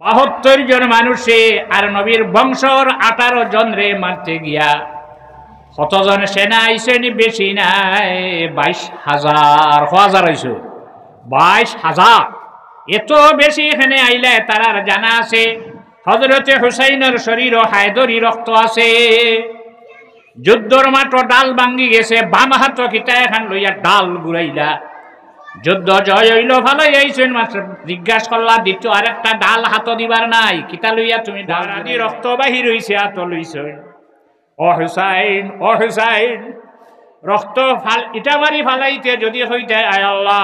72 জন মানুষে আর নবীর বংশর 18 জন রে মারতে গিয়া কতজন সেনা আইসেনি? বেশি নাই, 22,000 হইছে, 22,000। এত বেশি এখানে আইলে তারার জানা আছে হযরতে হুসাইনের শরীর ও হায়দরি রক্ত আছে। যুদ্ধর মাত্র ডাল ভাঙ্গি গেছে, বাম হাত কিতা এখন লইয়া ডাল ঘুরাইলা। যুদ্ধ জয় হইল, ভালোই আইছেন, মাত্র জিজ্ঞাসা করলা দ্বিতীয় আরেকটা ডাল হাত দিবার নাই, কিতা লইয়া তুমি ডাল আদি রক্ত বাহির হইছে হাত লইছেন। ও হুসাইন, ও হুসাইন, রক্ত ইটা মারি ফালাইতে যদি হইতে, আয় আল্লাহ,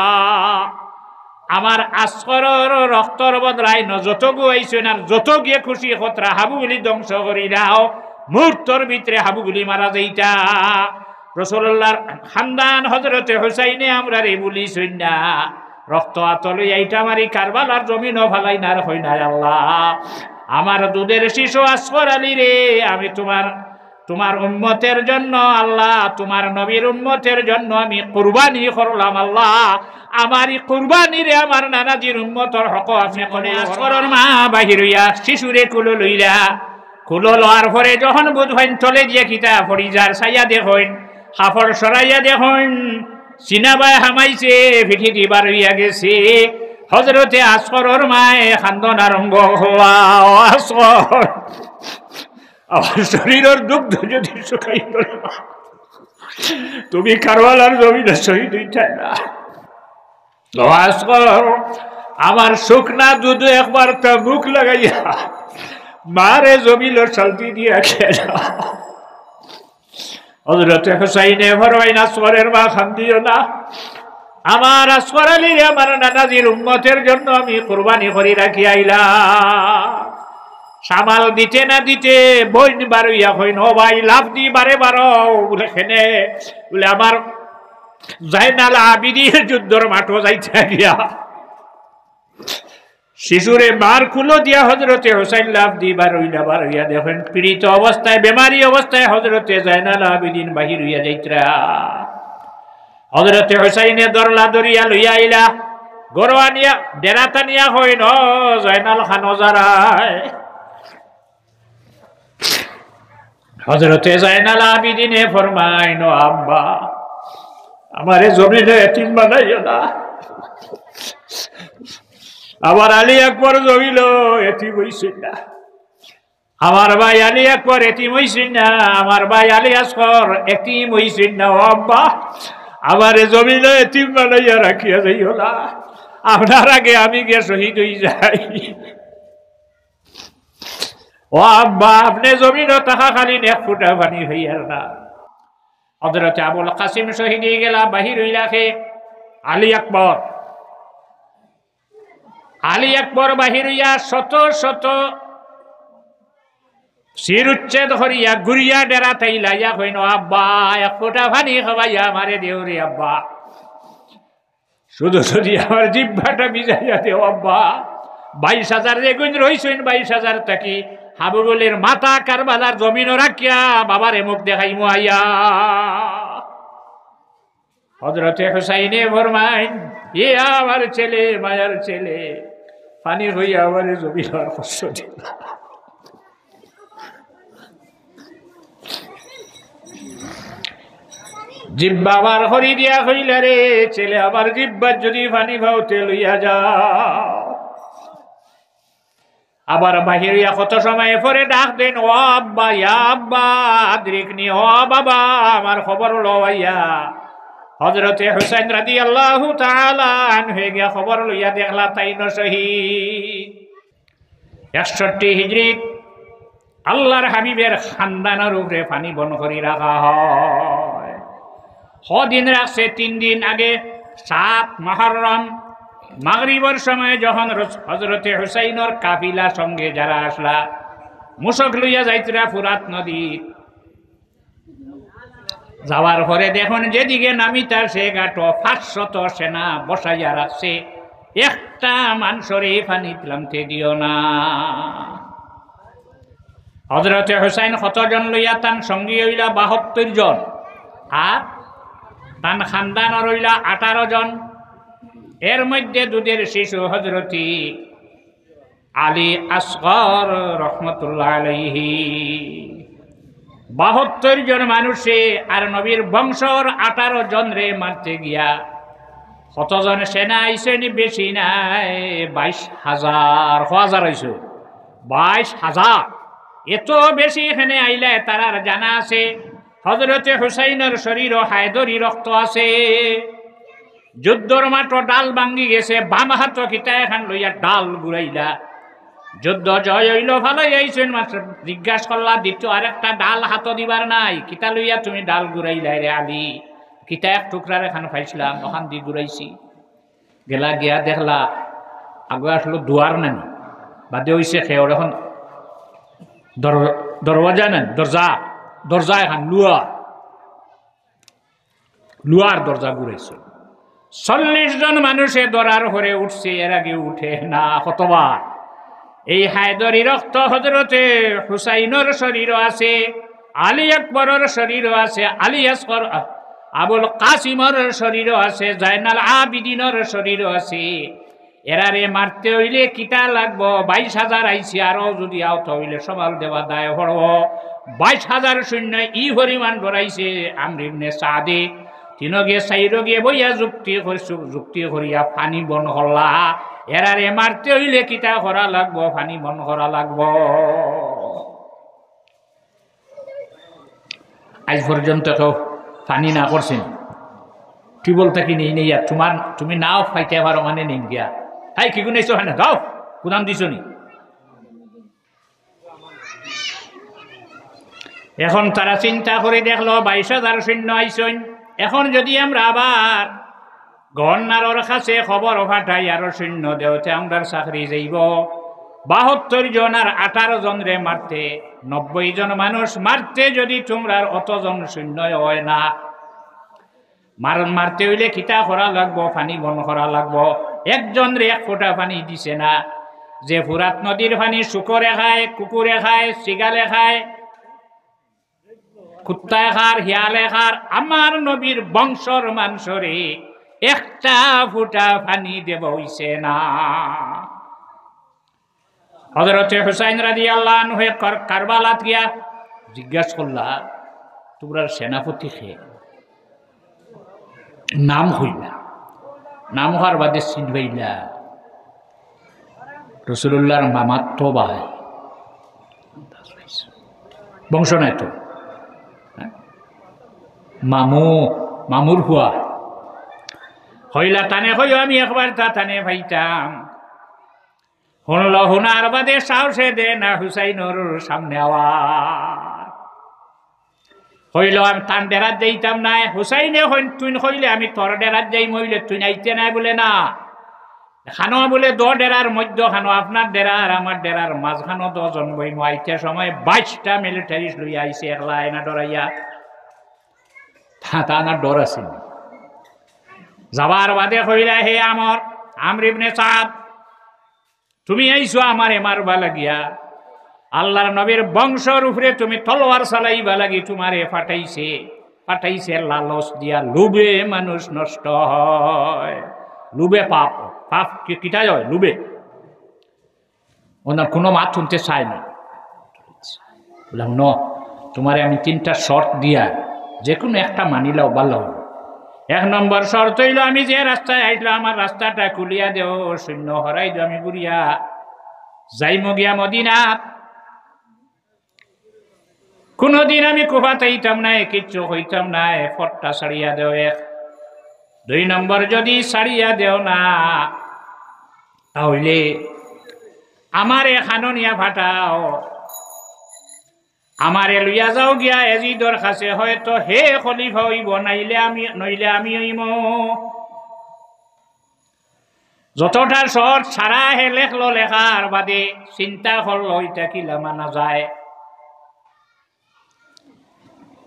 আমার আসকরর রক্তর বদলাই যত গুয়াইছেন আর যত গিয়ে খুশি খতরা হাবুগুলি ধ্বংস করি দাও, মুহূর্তর ভিতরে হাবুগুলি মারা যাইতা। রাসূলুল্লাহর খানদান হযরতে হুসাইনে আমরা রে বলিছেন না, রক্ত আতলে এইটা মারি কারবালার জমিনও ফালাই না হই না। আল্লাহ, আমার দুধের শিশু আসগর আলী রে আমি তোমার উম্মতের জন্য, আল্লাহ তোমার নবীর উম্মতের জন্য আমি কুরবানি করলাম। আল্লাহ, আমারই কুরবানি রে আমার নানাজির উম্মতর হক আপনি কোনে। আসগরের মা বাহির হইয়া শিশুরে কুলো লইলা, কুলো লওয়ার পরে যখন বুধ হইন চলে গিয়ে কিতা ফরিজার সাইয়া দেখইন, কাপড় সরাইয়া দেখইন সিনাবাই হামাইছে, পিঠি দিবার হইয়া গেছে। হযরতে আসগরের মায়ে খান্দন আরম্ভ হওয়া, আসগর আমার শরীরের দুগ্ধ যদি শুকাই তুমি কারবালার জমিনে শহীদ হইতে না। আমার শুকনা দুধ একবার তো মুখ লাগাইয়া মারে জমিল শান্তি দিয়া খেলা। হযরতে হুসাইনে ফরমাইন, আসগরের মা খান্দিও না, আমার আসগর আলী আমার নানাজির উম্মতের জন্য আমি কুরবানি করে রাখি আইলাম। সামাল দিতে না দিতে বইন বারইয়া হইন, ও ভাই লাভ দি বারে বারো বলে খেনে বলে আমার জাইনাল আবিদিনের যুদ্ধর মাঠও যাইতে গিয়া শিশুরে মার খুলো দিয়া হযরতে হুসাইন লাভ দি বারইয়া দেখেন পীড়িত অবস্থায়, বেমারি অবস্থায় হযরতে জাইনাল আবিদিন বাহির হইয়া যাইতরা। হযরতে হুসাইনে দরলা দরিয়া লইয়া আইলা, গরোয়া নিয়া ডেরাতা নিয়া হইন, ও জাইনাল খান ওজারায়। হযরতে জাইনাল আবিদিনে ফরমাইন, ও আব্বা, আমারে জমিনে এতিম বানাইও না। আমার আলী আকবর জমিল এতিম হইছেন না, আমার ভাই আলী আকবর এতিম হইছেন না, আমার ভাই আলী আসগর এতিম হইছেন না। ও আব্বা, আমারে জমিনে এতিম বানাইয়া রাখিয়া যাইও না, আপনার আগে আমি গিয়ে শহীদ হই যাই। ও আব্বা, আপনি জমিন থাকাকালীন এক ফুটা পানি হইয়ার না। হযরতে আবুল কাসিম শহীদ হয়ে গেলা, বাহির হইলাকে আলী আকবর। আলী আকবর বাহির হইয়া শত শত শির উচ্ছেদ করিয়া ঘুরিয়া ডেরা থাইলাইয়া কইন, আব্বা এক ফুটা পানি খাওয়াইয়া আমারে দেও রে আব্বা, শুধু যদি আমার জিহ্বাটা ভিজাইয়া দেও আব্বা। 22,000 যে গুণ রইছেন, 22,000 থাকি হাবুবুলের মাথা কারবালার জমিন রাখিয়া বাবারে মুখ দেখাইমু আইয়া। হযরতে হুসাইনে ফরমাইন, এ আমার ছেলে, মায়ার ছেলে, পানি হইয়া আমারে জমিন আর কষ্ট দিলা। জিব্বা আমার হরি দিয়া হইলা রে ছেলে, আমার জিব্বার যদি পানি ভাউতে লইয়া যাও। আবার বাহিরিয়া কত সময় পরে ডাক দেন, ও আব্বা, ইয়া আব্বা আদ্রিকনি, ও বাবা আমার খবর লইয়া। হযরতে হুসাইন রাদিয়াল্লাহু তাআলা আনহু গিয়া খবর লইয়া দেখলা তাইন শহীদ। 61 হিজরিত আল্লাহর হাবিবের খানদানের উপরে পানি বন করি রাখা হয়। কদিন রাখছে? 3 দিন আগে 7 মুহররম মাগরিবের সময় যখন হযরতে হুসাইনের কাফিলা সঙ্গে যারা আসলা, মুশক লইয়া যাইতরা ফুরাত নদী, যাওয়ার পরে দেখুন যেদিকে নামিতার সে ঘাট 500 সেনা বসাইয়া রাখছে, একটা মানুষরে পানি নামতে দিও না। হযরতে হুসাইন কতজন লইয়া তান সঙ্গী হইলা 72 জন, আর তান খানদানের হইলা 18 জন। এর মধ্যে দুধের শিশু হযরতি আলী আসগর রহমতুল্লাহ আলাইহি। 72 জন মানুষে আর নবীর বংশর 18 জন রে মারতে গিয়া কতজন সেনা আইসেনি? বেশি নাই, 22,000 হাজার হইছে, 22,000। এত বেশি এখানে আইলে তারার জানা আছে হযরতে হুসাইনের শরীর ও হায়দরি রক্ত আছে। যুদ্ধর মাত্র ডাল ভাঙ্গি গেছে, বাম হাত কিতা এখন লইয়া ডাল ঘুরাইলা। যুদ্ধ জয় হইল, ভালোই আইছেন, মাত্র জিজ্ঞাসা করলা দ্বিতীয় আরেকটা ডাল হাত দিবার নাই, কিতা লইয়া তুমি ডাল ঘুরাইলাই রে আলী? কিতা এক টুকরার এখান পাইছিলাম, ওখান দিয়ে ঘুরাইছি। গেলা গিয়া দেখলা আগে আসলো দুয়ার নেন, বাদে হইছে খেয়ে এখন দরওয়াজা নেন, দরজা দরজা এখন লুয়ার দরজা ঘুরাইছে। 40 জন মানুষে দরার হরে উঠছে, এর আগে উঠে না কতবার। এই হায়দরি রক্ত হযরতে হুসাইনের শরীরও আছে, আলী আকবরের শরীরও আছে, আলী আসগর আবুল কাসিমের শরীরও আছে, জাইনাল আবিদিনের শরীরও আছে। এরারে মারতে হইলে কিতা লাগবো? 22,000 আইসি, আরো যদি আহত হইলে সবাল দেওয়া দায় হড়ব। 22,000 সৈন্য ই পরিমাণ ডরাইছে আমর ইবনে সাদে। তিনগে চাইরগে বইয়া যুক্তি করিয়া পানি বন করলা। এরারে মারতে হইলে কিতা করা লাগবো? পানি বন করা লাগবো। আজ পর্যন্ত কেউ পানি না করছেন, টিউবওয়েল থাকি নেই নেই, তুমি নাও পাইতে পারো মানে নেই গিয়া। হাই কি গুনাইছো হয় না, যাও কুদাম দিছ নি। এখন তারা চিন্তা করে দেখলো 22,000 সৈন্য আইসন। এখন যদি আমরা আবার গভর্নরের কাছে খবর পাঠাই আরো সৈন্য দেওতে আমরা চাকরি যাইব। 72 জন আর 18 জন রে মারতে, 90 জন মানুষ মারতে যদি তোমরা অতজন সৈন্য হয় না, মারতে হইলে কিতা করা লাগবো? পানি বন করা লাগবো। একজন রে 1 ফোঁটা পানি দিছে না। যে ফুরাত নদীর পানি শুকরে খায়, কুকুরে খায়, শিগালে খায়, কুত্তায় খার, হিয়ালে খার, আমার নবীর বংশর মানুষরে 1টা ফুটা পানি দেব হইছে না। হযরতে হুসাইন রাদিয়াল্লাহু আনহু কারবালাত গিয়া জিজ্ঞাসা করলা, তোমরা সেনাপতি খে? নাম হইলা, নাম হওয়ার বাদে চিনবাইলা রাসূলুল্লাহর মামাতো ভাই, বংশ নাই তো, মামুর হুয়া হইলা। টানে হইও আমি একবার তা টানে ভাইতাম। শুনল, শুনার বাদে সাহসে দে না হুসাইনের সামনে আওয়াজ হইল। আমি তান ডেরাত যাইতাম নাই। হুসাইনে তুই হইলে আমি তোর ডেরাত যাই, মইলে তুই আইতে নাই বলে না। খানো বলে 2 ডেরার মধ্য খানো, আপনার ডেরা আর আমার ডেরার মাঝখানো 2 জন বইম। আইতে সময় 22টা মিলিটারিস লইয়া আইছে, একলা এনা ডরাইয়া। তা না ডর আছে। যাবার বাদে কইলা, হে আমর ইবনে সাদ, তুমি আইছো আমারে মারবা লাগিয়া, আল্লাহর নবীর বংশর উপরে তুমি তলোয়ার চালাইবা লাগি তোমারে পাঠাইছে লালচ দিয়া। লোভে মানুষ নষ্ট হয়, লোভে পাপ কিটা হয়, লোভে। ওনার কোনো মাত শুনতে চায় না। বললাম ন, তোমারে আমি 3টা শর্ত দিয়া যে কোনো একটা মানিলাও ভালো। 1 নম্বর শর্ত হইল, আমি যে রাস্তায় আইলাম আমার রাস্তাটা খুলিয়া দেও, সৈন্য হরাই দেও, আমি বুড়িয়া যাইম গিয়া মদিনাত। কোনদিন আমি কুফাতে হইতাম নাই, কিচ্ছু হইতাম নাই, ফটটা ছাড়িয়া দেও 1। 2 নম্বর যদি ছাড়িয়া দেও না, তাহলে আমার এখানো নিয়া ফাটাও, আমারে লইয়া যাও গিয়া এজিদর কাছে, হয়তো হে খলিফা হইব, নইলে আমি হইম। যতটা শর্ট সারা হে লেখলো, লেখার বাদে চিন্তা করলো এটা কিলা মানা যায়।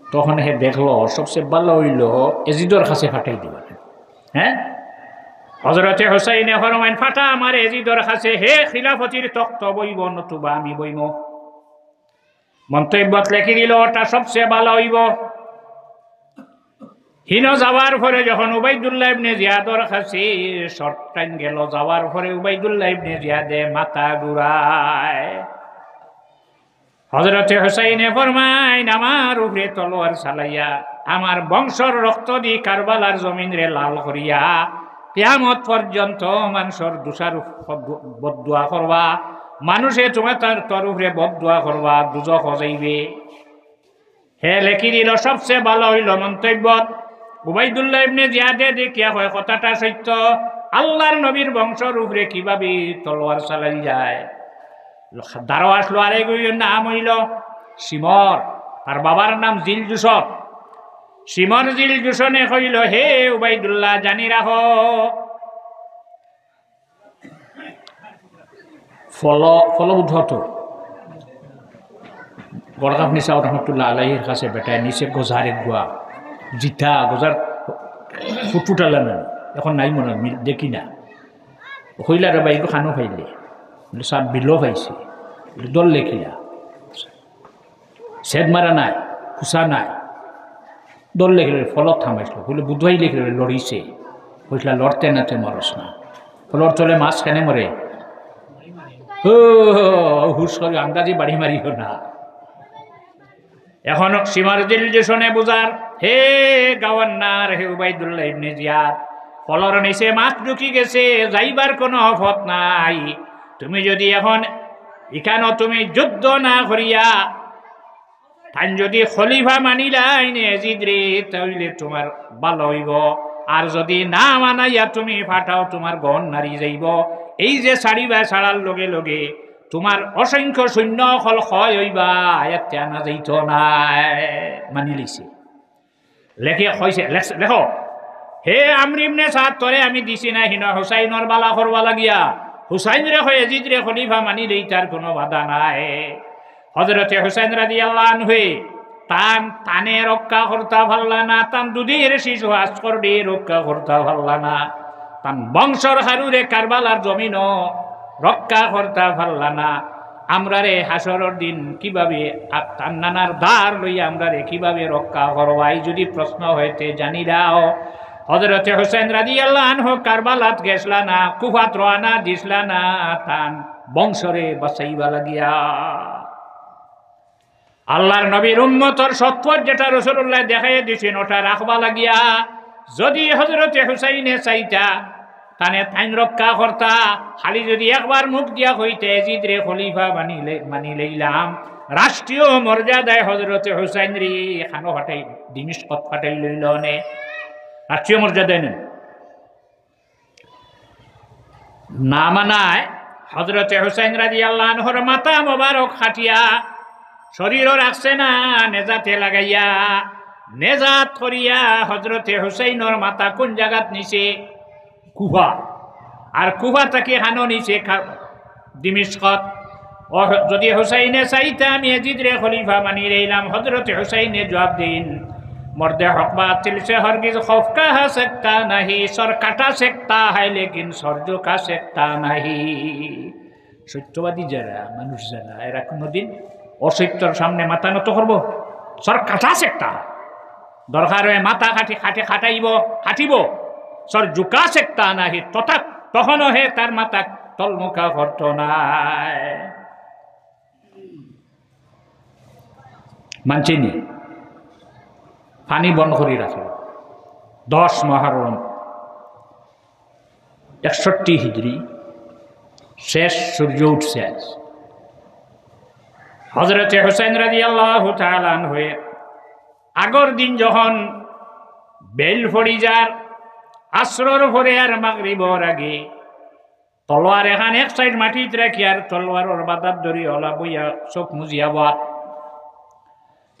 তখন হে দেখলো সবচেয়ে ভালো হইল এজিদর কাছে ফাটাই দিবা। হ্যাঁ, হযরতে হুসাইনে ফরমাইন, ফাটা আমার এজিদর কাছে, হে খিলাফতির তখ্ত বইব নতুবা আমি বইম। মন্তব্যত লেখি দিল ওটা সবচেয়ে ভালো হইব। হিন যাওয়ার পরে যখন উবাইদুল্লাহ ইবনে জিয়াদর কাছে শর্ট টাইম গেল, যাওয়ার পরে উবাইদুল্লাহ ইবনে জিয়াদে মাথা ঘুরায়। হযরতে হুসাইনে ফরমাইন, আমার উপরে তলোয়ার চালাইয়া আমার বংশর রক্ত দি কারবালার জমিন রে লাল করিয়া কিয়ামত পর্যন্ত মানুষের দুষার বদদুয়া করবা, মানুষে তোমার তোর উপরে বদদুয়া করবা, দুজখ যাইবে। হে লেখি দিল সবচেয়ে ভালো হইল মন্তব্য। উবাইদুল্লাহ ইবনে জিয়াদে দেখিয়া হয় কথাটা সত্য, আল্লাহর নবীর বংশর উপরে কিভাবে তলোয়ার চালাই যায়। দাঁড়ো আসলো আরেকজনের নাম হইল সিমর, তার বাবার নাম জিলজুসন। সিমর জিলজুসনে কইল, হে উবাইদুল্লাহ জানি রাখো, ফলবুদ্ধত গড়কাপ নিসা রহমতুল্লাহ আলাইহির কাছে বেটায় নিচে গজার এক গুয়া জিতা গজার ফুটফুটালেন, এখন নাই মনে দেখি না। কইলা রে বাইক খানো খাইলে সাপ বিলো পাইছে, দল লেখিলা সেদ মারা নাই, খুসা নাই, দল লেখিলে ফলত থামাইছিল। বলে বুধবাই লেখিলে লড়িছে, কইসলা লড়তে নাতে মরস না, ফলর চলে মাছ কেনে মরে। হুস করে আন্দাজি বাড়ি মারিও না। এখন সীমার দিল যে শোনে বুঝার, হে গভর্নর, হে উবাইদুল্লাহ ইবনে জিয়াদ, ফলর নিচে মাছ ঢুকি গেছে, যাইবার কোনো পথ নাই। তুমি যদি এখন এখানে তুমি যুদ্ধ না করিয়া তাই যদি খলিফা মানিলাই এজিদ রে, তাহলে তোমার ভালো হইব। আর যদি না মানাইয়া তুমি ফাটাও, তোমার গন নারী যাইব। এই যে ছাড়িবা, ছাড়ার লগে লগে তোমার অসংখ্য সৈন্য ফল ক্ষয় হইবা, এতে আনা যাইত নাই। মানি লিছে লেখে হয়েছে, লেখো, হে আমর ইবনে সাদ, তরে আমি দিছি না হিন হুসাইনর বালা করবা লাগিয়া। হুসাইন রে হয় এজিদ রে খলিফা মানি দেই, তার কোনো বাধা নাই। হযরতে হুসাইন রাদিয়াল্লাহু আনহু তানে রক্ষা করতে পারলা না, তান দুধের শিশু আসকর দিয়ে রক্ষা করতে পারলা না, তান বংশর হারুরে কারবালার জমিন রক্ষা করতে পারলা না। আমরা রে হাসরের দিন কিভাবে তার নানার ধার লইয়া আমরা রে কিভাবে রক্ষা করবাই যদি প্রশ্ন হইতে জানি দাও। হযরতে হুসাইন রাদিয়াল্লাহু আনহু কারবালাত গেছলা না, কুফাত রওনা দিছলা না, তান বংশরে বাঁচাইবা লাগিয়া। আল্লাহর নবীর উম্মতর সত্তর যেটা রাসূলুল্লাহ দেখাই দিয়েছেন ওটা রাখবা লাগিয়া। যদি হযরতে হুসাইনে চাইতা তানে তাইন রক্ষা করতা, খালি যদি একবার মুখ দিয়া হইতে এজিদ রে খলিফা মানি লইলাম, রাষ্ট্রীয় মর্যাদায় হযরতে হুসাইন রে খানো ফাটাই দিমিশকত ফাটাই লইল নে, রাষ্ট্রীয় মর্যাদায় নেন না মানায়। হযরতে হুসাইন রাদিয়াল্লাহু আনহুর মাথা মোবারক খাটিয়া শরীর রাখছে না, নেজাতে লাগাইয়া নেজাত করিয়া হযরতে হুসাইনের মাথা কোন জায়গাত নিছে? কুফা। আর কুফা তাকে হানো নিছে দিমিশকত। যদি হুসাইনে চাইতা আমি এজিদ রে খলিফা মানি রইলাম, হযরতে হুসাইনে জবাব দিন, मर्दे हक बातिल से हरगिज खौफ का है सकता नहीं, सर काटा सकता है लेकिन सर झुका सकता नहीं। সত্যবাদী যারা মানুষ যারা এরা কোনোদিন অসত্যর সামনে মাথা নত করবো? সর কাটা সেকতা দরকার হয় মাথা কাটি খাটে খাটাইব কাটিব, সর ঝুকা সেকতা নাহি তথা তখনও হে তার মাথা তলমুখা করত নাই। মানছিনি পানি বন্ধ করে রাখল 10 মহরম 61 হিজরি, শেষ সূর্য উঠছে আজ। হযরতে হুসাইন রাদিয়াল্লাহু তাআলা আনহু আগর দিন যখন বেল ফরিজার আসরর পরে আর মাগরিবর আগে তলোয়ার এখান এক সাইড মাটিতে রাখি আর তলোয়ারের বাদাত ধরি হলা বইয়া চোখ মুজিয়া বাত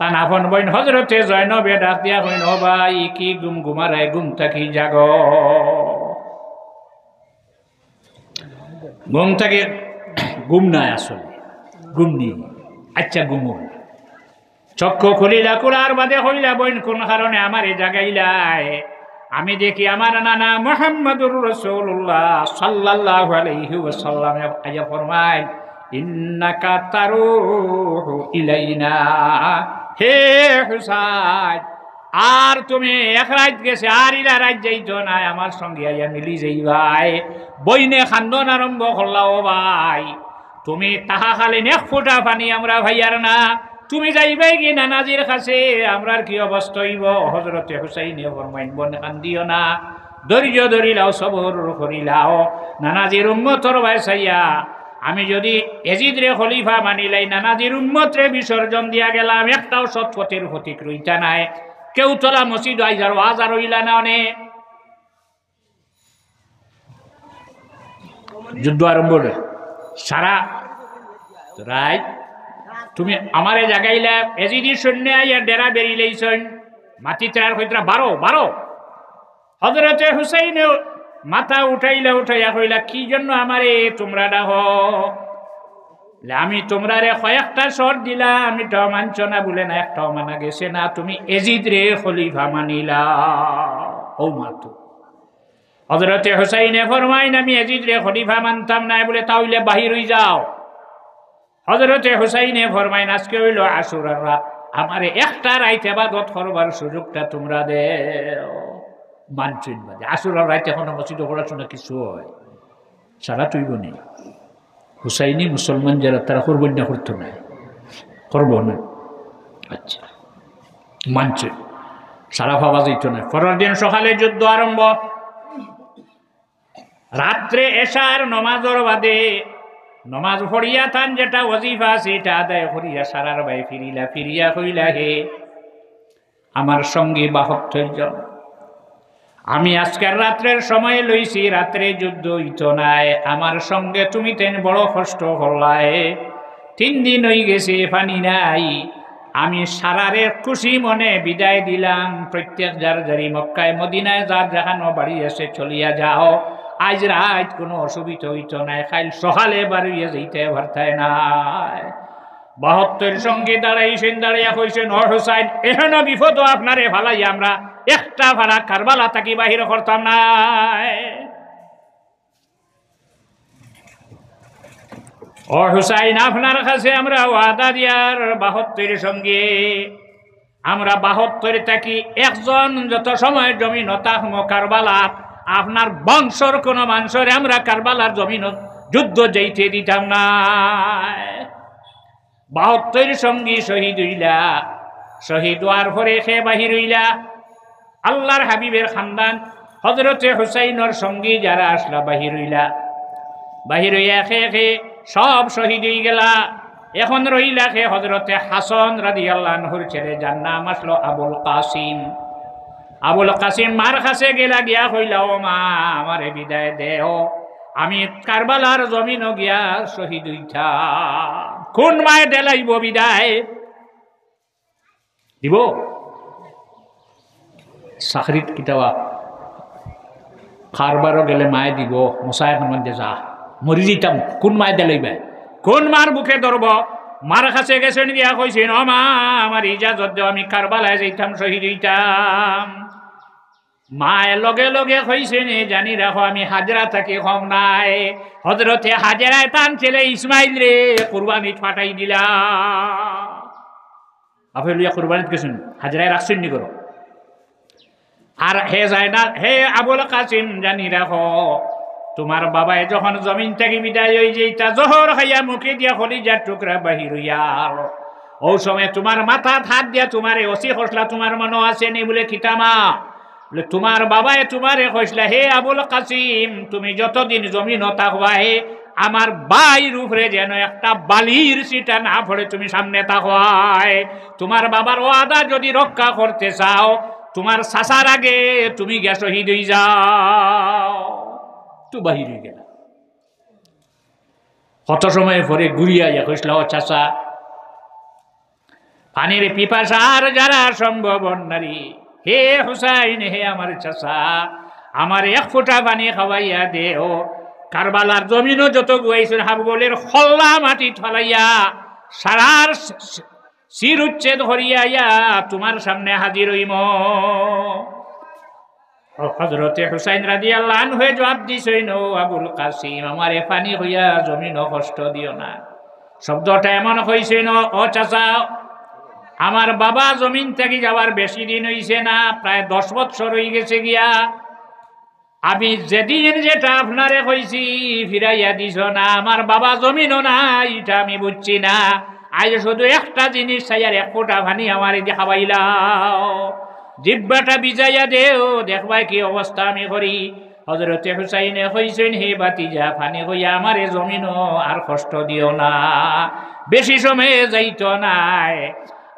তান আপন বইন হযরতে জয়নবে ডাক দিয়া কইন, ও ভাই কি গুম গুমারায় গুম থাকি জাগ, ঘুম থেকে ঘুম নাই আসলে ঘুম নেই। আচ্ছা ঘুম চক্ষু খুলিলা কুলার বাদে হইলা বইন কোন কারণে আমার এ জাগাইলাই? আমি দেখি আমার নানা মুহাম্মদুর রাসূলুল্লাহ সাল্লাল্লাহু আলাইহি ওয়াসাল্লাম আয়া ফরমায়, ইন্নাকা তারুহু ইলাইনা, হে হুসাইন আর তুমি এক রাত গেছে আর ইলা রাত যাইতো না, আমার সঙ্গে আইয়া মিলি যাই ভাই। বইনে খান্দন আরম্ভ করলাও ভাই, তুমি তাহা খালেন এক ফোঁটা পানি আমরা ভাইয়ার না, তুমি যাইবাই কি নানাজির কাছে, আমরার কি অবস্থা হইব? হযরতে হুসাইনে ফরমাইন বোন কান্দিও না, ধৈর্য ধরিলাও, সবর করিলাও। নানাজির উম্মতর বাইসাইয়া আমি যদি এজিদ রে খলিফা মানিলাই, নানাজির উম্মত রে বিসর্জন দিয়া গেলাম, একটাও সৎপথের প্রতীক রইতা নাই। কেউ তোলা মসজিদ আইজার আজার হইলা না। অনে যুদ্ধ আরম্ভ সারা রাইট তুমি আমারে জাগাইলা, এজিদি সৈন্য আইয়া ডেরা বেরিয়েছেন মাটি ত্রার হইতরা 12 হযরতে হুসাইনে মাথা উঠাইলা, উঠাইয়া কইলা কি জন্য আমারে তোমরা ডাহ? আমি তোমরা রে কয়েকটা শর্ত দিলাম, আমি তো মানছ না বলে না, একটাও মানা গেছে না, তুমি এজিদ রে খলিফা মানিলা। ও মাতো হযরতে হুসাইনে ফরমাইন আমি এজিদ রে খলিফা মানতাম না বলে, তাহলে বাহির হই যাও। হযরতে হুসাইনে ফরমাইন আজকে হইল আশুরার রাত, আমারে একটা রাইত ইবাদত করবার সুযোগটা তোমরা দেও। মানছেন বাদে আশুরার রাইত এখন মসজিদে পড়াশোনা কিছু হয় সারা তুইব নেই। হুসাইনি মুসলমান যারা তারা করবেন না, করতো না, করবো না। আচ্ছা মানছে, সারা ভাবা যাইতো না। পরের দিন সকালে যুদ্ধ আরম্ভ, রাত্রে এশার নমাজর বাদে নমাজ পড়িয়া থান যেটা ওয়াজিফা সেটা আদায় করিয়া সারার বাই ফিরিলা, ফিরিয়া কইলা হে আমার সঙ্গে 72 জন, আমি আজকের রাত্রের সময় লইছি, রাত্রে যুদ্ধ হইতো নাই, আমার সঙ্গে তুমি তেন বড় কষ্ট করলাই, 3 দিন হয়ে গেছে পানি নাই, আমি সারারে খুশি মনে বিদায় দিলাম। প্রত্যেক যার যারি মক্কায় মদিনায় যার যেখানো বাড়ি এসে চলিয়া যাও, আজ রাত কোনো অসুবিধা হইতো নাই, খাইল সকালে বাড়িয়ে যাইতে ভারতায় নাই। 72 সঙ্গে দাঁড়াইছেন, দাঁড়াইয়া কইছেন ও হুসাইন এখানে বিপদ আপনারে ভালাই আমরা একটা ভাড়া কারবালা থাকি বাহির করতাম না। ও হুসাইন আপনার কাছে আমরা ওয়াদা দিয়ার 72 সঙ্গে আমরা 72 থাকি একজন যত সময় জমিন থাকবো কারবালাত, আপনার বংশর কোন মানুষরে আমরা কারবালার জমিন যুদ্ধ যাইতে দিতাম না। 72 সঙ্গী শহীদ হইলা, শহীদ হওয়ার পরে সে বাহির হইলা, আল্লাহর হাবিবের খানদান হযরতে হুসাইনের সঙ্গী যারা আসলা বাহির হইলা, বাহির হইয়া খে সব শহীদ হয়ে গেলা। এখন রইলা খে হযরতে হাসান রাদিয়াল্লাহু আনহুর ছেলে, যার নাম আসলো আবুল কাসিম। আবুল কাসিম মার কাছে গেলা, গিয়া কইলা ও মা আমারে বিদায় দেও, আমি কারবালার জমিন গিয়া শহীদ হইতা। কোন মায়ে দেলাইব বিদায় দিব? চাকরিত কিতাবা কারবারও গেলে মায়ে দিব, মশায় মধ্যে যা মরি যেতাম, কোন মায়ে দেলাইবে? কোন মার বুকে ধরব? মার কাছে গেছেন, গিয়া কইছেন ও মা আমার ইজাজত দেও, আমি কারবালায় যাইতাম, শহীদ হইতাম। মায়ের লগে লগে কইছেন জানি রাখো আমি হাজরা থাকি কম নাই, হযরতে হাজরায় তান ছেলে ইসমাইল রে কুরবানি ফাটাই দিলা। আপনি লইয়া কুরবানিত গেছেন, হাজরায় রাখছেন নি করো? আর হে যায় না, হে আবুল কাসিম জানি রাখো তোমার বাবায় যখন জমিন থেকে বিদায় হয়ে যেটা জহর খাইয়া মুখে দিয়া কলিজার টুকরা বাহির হইয়ার, ও সময় তোমার মাথা হাত দিয়া তোমারে ওসি খসলা, তোমার মনে আছে নি বলে খিতামা বলে তোমার বাবায় তোমারে কইসলা হে আবুল কাসিম তুমি যতদিন জমিন থাকবা হে আমার বাইর উপরে যেন একটা বালির সিটা না পড়ে তুমি সামনে থাকবাই। তোমার বাবার ওয়াদা যদি রক্ষা করতে চাও তোমার চাচার আগে তুমি গিয়া শহীদ হয়ে যাও। তো বাহির হয়ে গেল। কত সময় পরে ঘুরিয়া ইয়া কইসলা ও চাচা পানির পিপাসার যারা সম্ভব নারী, হে হুসাইন হে আমার চাচা আমার 1 ফোঁটা পানি খাওয়াইয়া দেও। কারবালার জমিনও যত গুয়াইছেন হাবুলের খল্লা মাটি ফলাইয়া সারার শির উচ্ছেদ হরিয়া তোমার সামনে হাজির হইম। হযরতে হুসাইন রাদিয়াল্লাহু আনহু জবাব দিছেন ও আবুল কাসিম আমারে পানি হইয়া জমিনও কষ্ট দিও না। শব্দটা এমন হইছেন ও চাচা আমার বাবা জমিন থেকে যাওয়ার বেশি দিন হইছে না, প্রায় 10 বছর হয়ে গেছে গিয়া। আমি যেদিন যেটা আপনারে কইছি ফিরাইয়া দিছ না, আমার বাবা জমিনও না, এটা আমি বুঝছি না। আজ শুধু একটা জিনিস চাই, আর 1 ফোঁটা পানি আমার এদিকে খাওয়াইলাও, জিব্বাটা বিজাইয়া দেও, দেখবাই কি অবস্থা আমি করি। হযরতে হুসাইনে কইছেন, হে ভাতিজা, পানি হইয়া আমারে জমিনও আর কষ্ট দিও না, বেশি সময় যাইতো নাই।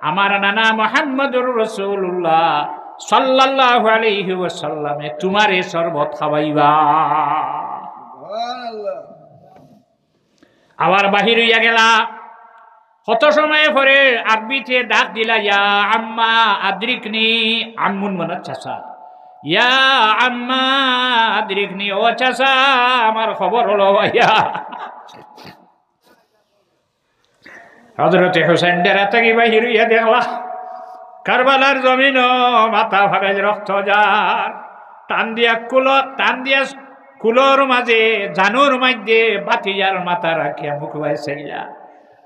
আমার নানা মুহাম্মদুর রাসূলুল্লাহ সাল্লাল্লাহু আলাইহি ওয়াসাল্লামে তোমারে শরবত খাওয়াইবা। সুবহানাল্লাহ। আবার বাহির হইয়া গেলা, কত সময় পরে আরবিতে ডাক দিলা, ইয়া আম্মা আদরিকনি, আম্মুন মানে চাচা, ইয়া আম্মা আদরিকনি, ও চাচা আমার খবর হলো ভাইয়া। হযরতে হুসাইন ডেরা থেকে বাহির হইয়া দেখলা, কারবালার জমিন মাথা ফাটে রক্ত যার, টান দিয়া কুলোর মাঝে জানুর মধ্যে বাতিজার মাথা রাখিয়া মুখ বাইসাইলা।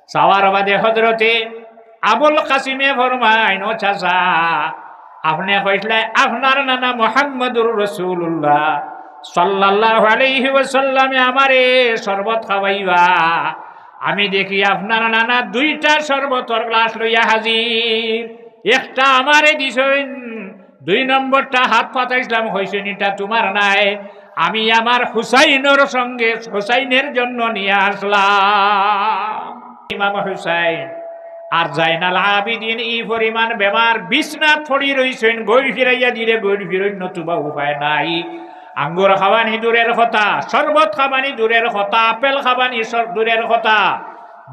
চাওয়ার বাদে হযরতে আবুল কাসিমে ফরমাইন, ও চাচা আপনি কইলে আপনার নানা মুহাম্মদুর রাসূলুল্লাহ সাল্লাল্লাহু আলাইহি ওয়াসাল্লামে আমারে শরবত খাওয়াইবা। আমি দেখি আপনার নানা 2টা শরবতের গ্লাস লইয়া হাজির, একটা আমারে দিছেন, 2 নম্বরটা হাত পাতাইছিলাম, হইছেন এটা তোমার নাই, আমি আমার হুসাইনের সঙ্গে হুসাইনের জন্য নিয়ে আসলাম। ইমাম হুসাইন আর জাইনাল আবিদিন এই পরিমাণ বেমার, বিছনাত পড়ি রইছেন, গড়ি ফিরাইয়া দিলে গড়ি ফিরই নতুবা উপায় নাই। আঙ্গুর খাবানি দূরের কথা, শরবত খাবানি দূরের কথা, আপেল খাবানি দূরের কথা,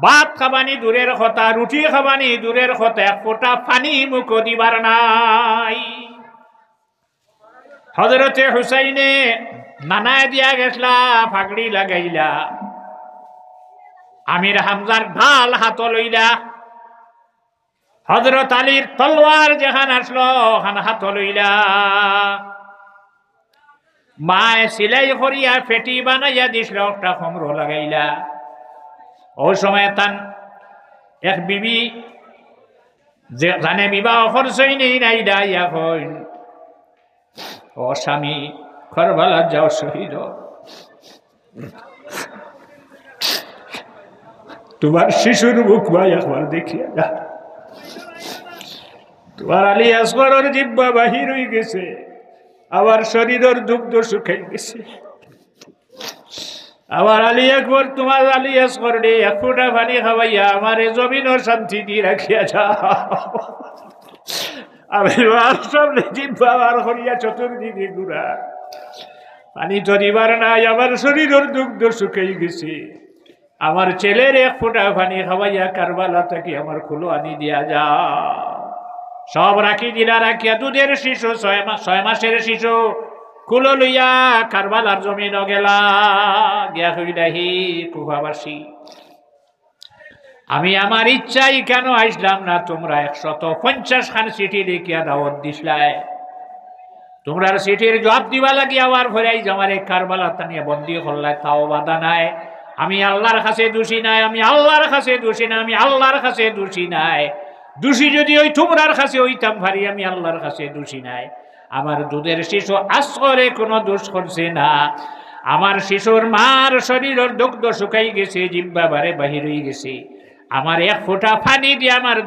ভাত খাবানি দূরের কথা, রুটি খাবানি দূরের কথা, 1 ফোঁটা পানি মুখ দিবার নাই। হযরতে হুসাইনে নানায় দিয়া গেছলা, ফাগড়ি লাগাইলা, আমির হামজার ঢাল হাত লইলা, হযরত আলীর তলোয়ার যেখান আসলো ওখান হাত লইলা, মায় সিলাই করিয়া ফেটি বানাইয়া দিছিল, একটা খমরো লাগাইলা। ওই সময় তান এক বিবি যে জানে বিবাহ করছই নাই ডাইয়া কইন, ও স্বামী কারবালা যাও শহীদ, তোমার শিশুর মুখ ভাই একবার দেখিয়া যা, তোমার আলী আসগরের জিব্বা বাহির হয়ে গেছে, আবার শরীরের দুগ্ধ শুকাই গেছে, আবার আলী আকবর তোমার আলী আসগর রে 1 ফোঁটা পানি খাওয়াইয়া আমারে জমিনের শান্তি দিয়ে রাখিয়া যা। আমি সামনে জিব্বা বার করিয়া চতুর্দিকে ঘুরা, পানি তো দিবার নাই, আমার শরীরের দুগ্ধ শুকাই গেছে, আমার ছেলের 1 ফোঁটা পানি খাওয়াইয়া কারবালা থেকে আমার কুলো আনি দিয়া যা। সব রাখি দিলা, রাখিয়া দুধের শিশু 6 মাসের শিশু কুলো লইয়া কারবালার জমিন গেলা, গিয়া কইলাহি কুফাবাসী, আমি আমার ইচ্ছাই কেন আইসলাম না, তোমরা 150 খান চিঠি লিখিয়া দাওয়াত দিসলাই, তোমরা চিঠির জবাব দিবা লাগি আবার ভরাই আমারে কারবালা তানিয়া বন্দী করলাই, তাও বাধা নাই। আমি আল্লাহর কাছে দোষী নাই, আমি আল্লাহর কাছে দোষী নাই, আমি আল্লাহর কাছে দোষী নাই। দোষী যদি ওই তোমরার কাছে হইতাম ভারি, আমি আল্লাহর কাছে দোষী নাই। আমার দুধের শিশু আসরে কোনো দোষ করছে না, আমার শিশুর মার শরীরের দুগ্ধ শুকাই গেছে, জিব্বা বারে বাহির হয়ে গেছে, আমার 1 ফোঁটা পানি দিয়ে আমার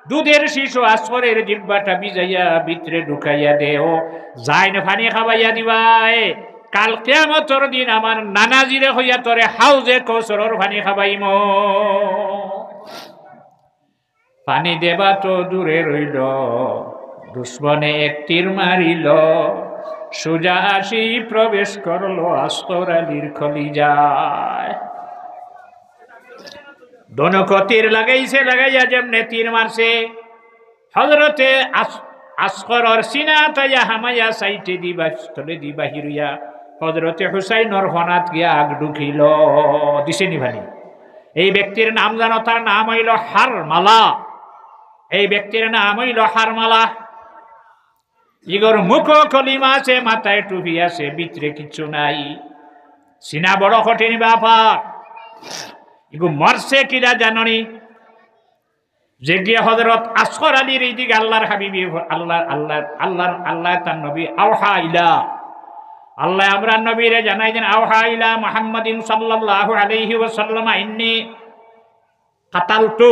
দুধের শিশু আসরের জিব্বাটা ভিজাইয়া ভিতরে ঢুকাইয়া দেও, যাইন পানি খাওয়াইয়া দিবাই, কাল কিয়ামতের দিন আমার নানাজিরে হইয়া তোরে হাউজে কৌসরের পানি খাওয়াইম। পানি দেবা তো দূরে রইল, দুশ্মনে 1 তীর মারিল, সোজা আসি প্রবেশ করলো আসগর আলীর কলিজায়। দনক তীর লাগাইছে, লাগাইয়া যেমনে তীর মারছে, হযরতে আসগরের সিনা তাইয়া হামাইয়া সাইটে দিবা তলে দিবা হিরিয়া, হযরতে হুসাইনের ফনাত গিয়া আগ ঢুকিল, দিছেনি ভানি। এই ব্যক্তির নাম জানো, তার নাম হইল হারমালা, এই ব্যক্তির নাম হইল হারমালা। ইগর মুখ কলিমা আছে, মাথায় টুপি আছে, ভিতরে কিছু নাই, সিনা বড় কঠিন ব্যাপার। ইগো মরছে কিরা জাননি, যে গিয়ে হযরত আসগর আলীর এইদিকে আল্লাহর হাবিবি আল্লাহ তার নবী আওহা ইলা আল্লাহ আমরা নবীরে জানাই দেন আওহা ইলা মুহাম্মাদিন সাল্লাল্লাহু আলাইহি ওয়াসাল্লাম ইন্নী কাতালতু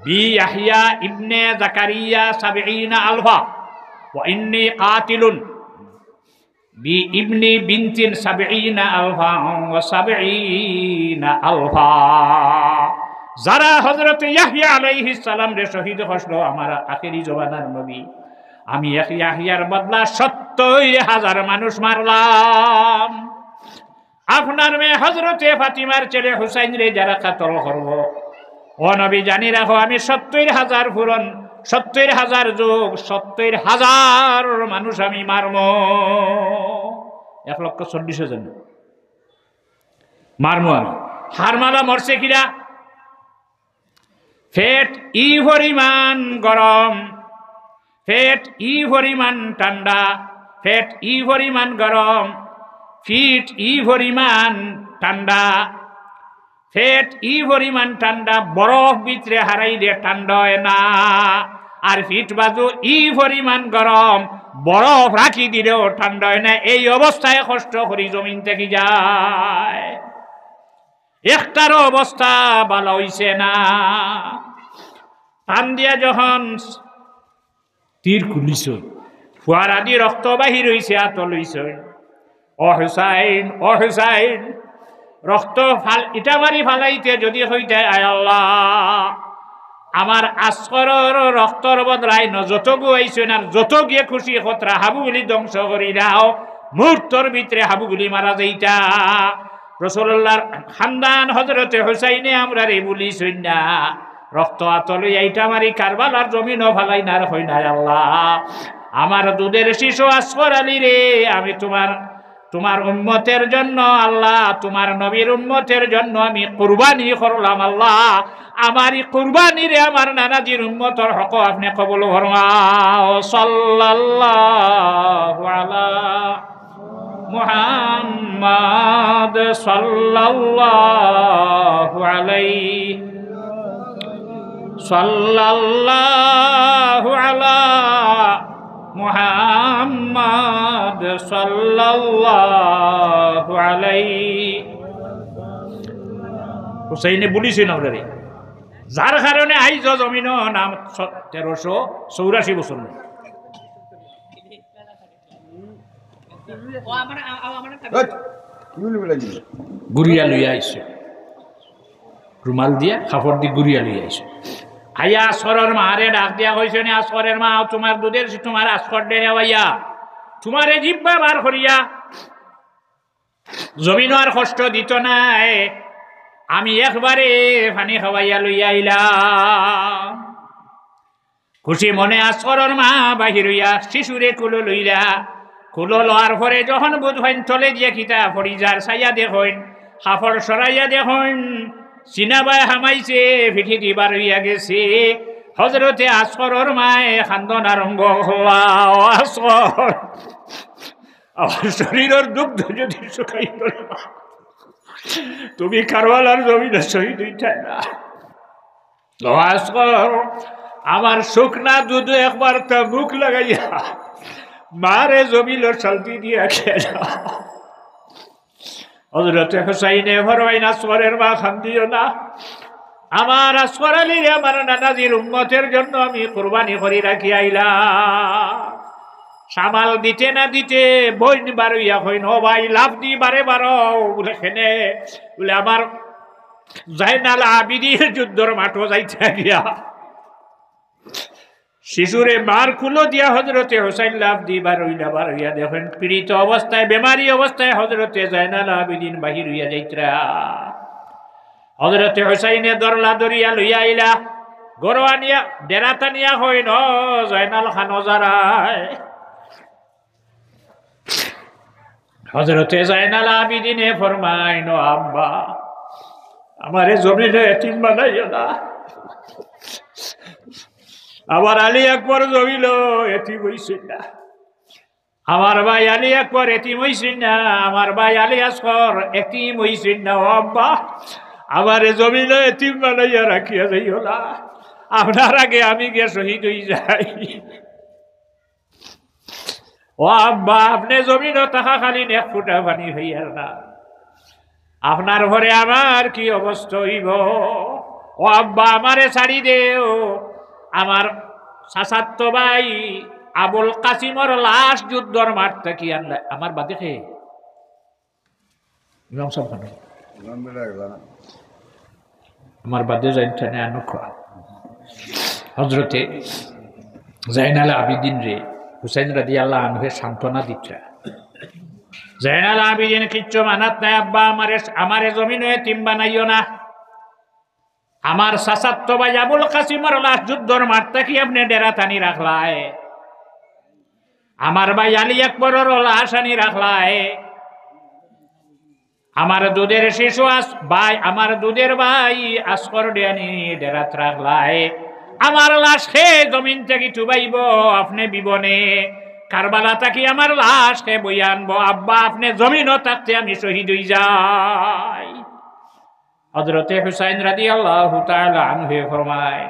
বি ইয়াহইয়া ইবনে যাকারিয়া 70 আলফা ওয়া ইন্নী কাতিলুন বি ইবনি বিনতিন 70 আলফা ওয়া 70 আলফা। যারা হযরত ইয়াহইয়া আলাইহিস সালাম রে শহীদ হসলো আমার আখেরি জমানার নবী, আমি ইয়াহইয়ার বদলা 70,000 মানুষ মারলাম। আপনার মেয়ে হযরতে ফাতিমার ছেলে হুসাইন রে যারা কাতল করব, ও নবী জানি রাখো আমি 70,000 পূরণ 70,000 যোগ 70,000 মানুষ আমি মারব। 1,40,000 মারমু আমি। হারমালা মরছে কিরা? ফেট ই পরিমাণ গরম, ফেট ই পরিমাণ ঠান্ডা, ফেট ই পরিমাণ গরম, ফিট ই পরিমাণ ঠান্ডা, ফেট ই পরিমাণ ঠান্ডা বরফ ভিতরে হারাই দিয়ে ঠান্ডা হয় না। আর ফিট বাজু ই পরিমাণ গরম বরফ রাখি দিলেও ঠান্ডা হয় না। এই অবস্থায় কষ্ট করি জমিন থেকে যায়, একটারও অবস্থা ভালো হইছে না। টান দিয়া যখন তীর খুলিছ, ফুয়ার আদি রক্ত বাহির হইছে, আতল হইছে, ও হুসাইন ও হুসাইন, রক্ত ইটা মারি ফালাইতে যদি হইতে আয় আল্লাহ আমার আসগরের রক্তর বদলাই যত গুয়াইছে না যত গিয়ে খুশি খতরা হাবুগুলি ধ্বংস করি দাও, মুহূর্তর ভিতরে হাবুগুলি মারা যাইতা। রাসূলুল্লাহর খানদান হযরতে হুসাইনে আমরা রে বলিছই না রক্ত আতলে এইটা মারি কারবালার জমিনও ফালাই না হই না আল্লাহ আমার দুধের শিশু আসগর আলী রে আমি তোমার উম্মতের জন্য আল্লাহ তোমার নবীর উম্মতের জন্য আমি কুরবানি করলাম। আল্লাহ আমার এই কুরবানি রে আমার নানাজির উম্মতের হক আপনি কবুল ফরমাও। সাল্লাল্লাহু আলা মুহাম্মাদ সাল্লাল্লাহু আলাইহি সাল্লাল্লাহু আলা মুহাম্মাদ সাল্লাল্লাহু আলাইহি। হুসাইনে বলিছেন আপনারে যার কারণে আইজ জমিন নাম 1384 বছর গুড়িয়া লইয়া আইছে, রুমাল দিয়া কাপড় দিয়ে গুড়িয়া লইয়া আইছে। আইয়া আসরের মারে ডাক দিয়া কইছে নি আসরের মা তোমার দুধের তোমার আসর দে ভাইয়া তোমারে জিব্বা বার করিয়া জমিন আর কষ্ট দিত নাই, আমি একবারে পানি খাওয়াইয়া লইয়া আইলাম। খুশি মনে আসরের মা বাহির হইয়া শিশুরে কুলো লইলা, কুলো লওয়ার পরে যখন বুধবাইন তলে দিয়া কিতা পড়ি যার সাইয়া দেখুন কাপড় সরাইয়া দেখুন সিনাবাই হামাইছে পিঠি দিবার হইয়া গেছে। হযরতে আসগরের মায়ে খান্দন আরম্ভ হওয়া, আসগর আমার শরীরের দুগ্ধ যদি শুকাই তুমি কারবালার জমিনে শহীদ হইতে না। আসগর আমার শুকনা দুধ একবার তা মুখ লাগাইয়া মারে জমিনের শান্তি দিয়া খেয়ে যাও। হযরতে হুসাইনে ফরমাইন আসগরের মা খান্দিও না, আমার আসগর আলী আমার নানাজির উম্মতের জন্য আমি কুরবানি করে রাখি আইলাম। সামাল দিতে না দিতে বইন বারইয়া হইন ও ভাই লাভ দি বারে বারো বলে খেনে বলে আমার জাইনাল আবিদির যুদ্ধর মাঠও যাইতে গিয়া শিশুরে মার কুলো দিয়া হযরতে হুসাইন লাভ দি বারইয়া দেখেন পীড়িত অবস্থায় বেমারি অবস্থায় হযরতে জাইনাল আবিদিন বাহির হইয়া যাইতরা। হযরতে হুসাইনে দরলা দরিয়া লইয়া আইলা গরোয়া নিয়া ডেরাতা নিয়া হইন জাইনাল খান যারায়। হযরতে জাইনাল আবিদিনে ফরমাইন আব্বা আমারে জমিনে এতিম বানাইও না, আমার আলী আকবর জমিল এতিম হইছেন না, আমার ভাই আলী আকবর এতিম হইছেন না, আমার ভাই আলী আসগর এতিম হইছেন না। আব্বা আমারে জমিনে এতিম বানাইয়া রাখিয়া যাইও না, আপনার আগে আমি গিয়ে শহীদ হয়ে যাই। ও আব্বা, আপনি জমিনও থাকা খালি এক ফুটা পানি হইয়ার না, আপনার ঘরে আমার কি অবস্থা হইব? ও আব্বা, আমারে ছাড়ি দেও। আমার চাচাতো ভাই আবুল কাসিমর লাশ যুদ্ধর মাঠ থেকে আনলে আমার বাদে খেয়ে ইমাম সাহেব আমার বাদে যাই হজরতে জাইনাল আবিদিন রে হুসাইন রাদিয়াল্লাহু আনহু সান্ত্বনা দিচ্ছে। জাইনাল আবিদিন কিচ্ছু মানাত নাই, আব্বা আমারে জমিন এতিম বানাইও না। আমার চাচাতো ভাই আবুল কাসিমর লাশ যুদ্ধর মাঠ থেকে আপনি ডেরা টানি রাখলায়, আমার ভাই আলী আকবরের লাশ আনি রাখলায়, আমার দুধের শিশু ভাই আমার দুধের ভাই আসকর ডিয়ানি ডেরাত রাখলায়, আমার লাশ খেয়ে জমিন থেকে চুবাইব আপনি বিবনে কারবালা থাকি আমার লাশ খেয়ে বই আনবো। আব্বা, আপনি জমিনও থাকতে আমি শহীদ হই যাই। হযরতে হুসাইন রাদিয়াল্লাহু তাআলা আনহু ফরমায়,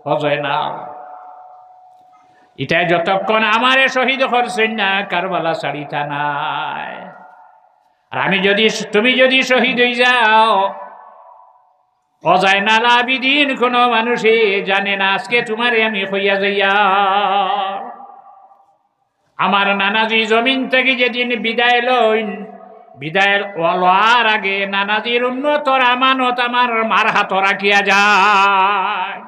ও জাইনাল, এটা যতক্ষণ আমারে শহীদ করছেন না কারবালা ছাড়িতা নাই। আর তুমি যদি শহীদ হয়ে যাও, ও জাইনাল আবিদিন, কোন মানুষে জানে না আজকে তোমারে আমি হইয়া যাইয়া। আমার নানাজি জমিন থেকে যেদিন বিদায় লইন, বিদায়ের লওয়ার আগে নানাজির উন্নতর আমানত আমার মার হাত রাখিয়া যায়।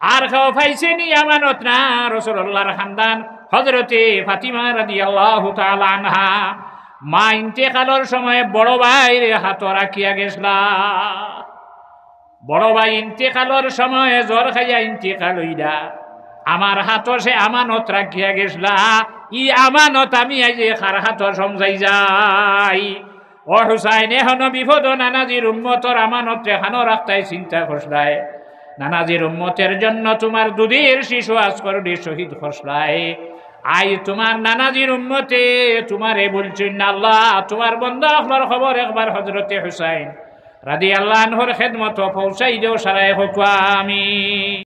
আর কেউ পাইছেনি আমানত না, রাসূলুল্লাহর খানদান হযরতে ফাতিমা রাদিয়াল্লাহু তাআলা আনহা মা ইন্তেকালের সময় বড় ভাইয়ের হাত রাখিয়া গেছলা। বড় ভাই ইন্তেকালের সময় জ্বর খাইয়া ইন্তেকাল হইলা, আমার হাত সে আমানত রাখিয়া গেছলা। ই আমানত আমি আজ খার হাত সমঝাই যাই। ও হুসাইন, এখন বিপদ নানাজির উম্মতর আমানত রেখানো রাখতাই চিন্তা করছলাই। নানাজির উম্মতের জন্য তোমার দুধের শিশু আজকর শহীদ করছলাই। আই তোমার নানাজির উম্মতে তোমারে বলছেন না, আল্লাহ তোমার বন্দা আপনার খবর একবার হযরতে হুসাইন রাদিয়াল্লাহু আনহুর খেদমত পৌঁছাই দেও সারায় হোক। আমিন।